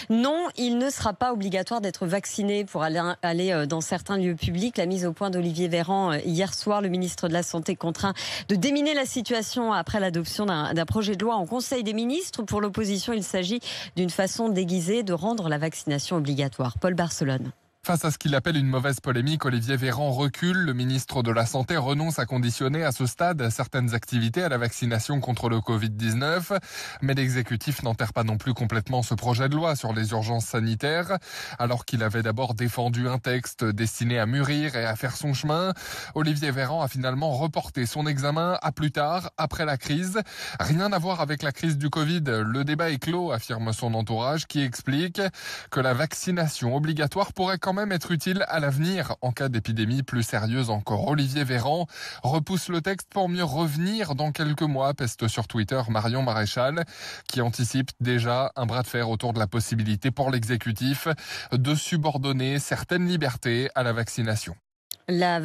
Non, il ne sera pas obligatoire d'être vacciné pour aller dans certains lieux publics. La mise au point d'Olivier Véran hier soir, le ministre de la Santé contraint de déminer la situation après l'adoption d'un projet de loi en Conseil des ministres. Pour l'opposition, il s'agit d'une façon déguisée de rendre la vaccination obligatoire. Paul Barcelone. Face à ce qu'il appelle une mauvaise polémique, Olivier Véran recule. Le ministre de la Santé renonce à conditionner à ce stade certaines activités à la vaccination contre le Covid-19. Mais l'exécutif n'enterre pas non plus complètement ce projet de loi sur les urgences sanitaires. Alors qu'il avait d'abord défendu un texte destiné à mûrir et à faire son chemin, Olivier Véran a finalement reporté son examen à plus tard, après la crise. Rien à voir avec la crise du Covid. Le débat est clos, affirme son entourage, qui explique que la vaccination obligatoire pourrait quand même être utile à l'avenir en cas d'épidémie plus sérieuse encore. Olivier Véran repousse le texte pour mieux revenir dans quelques mois, peste sur Twitter Marion Maréchal, qui anticipe déjà un bras de fer autour de la possibilité pour l'exécutif de subordonner certaines libertés à la vaccination. La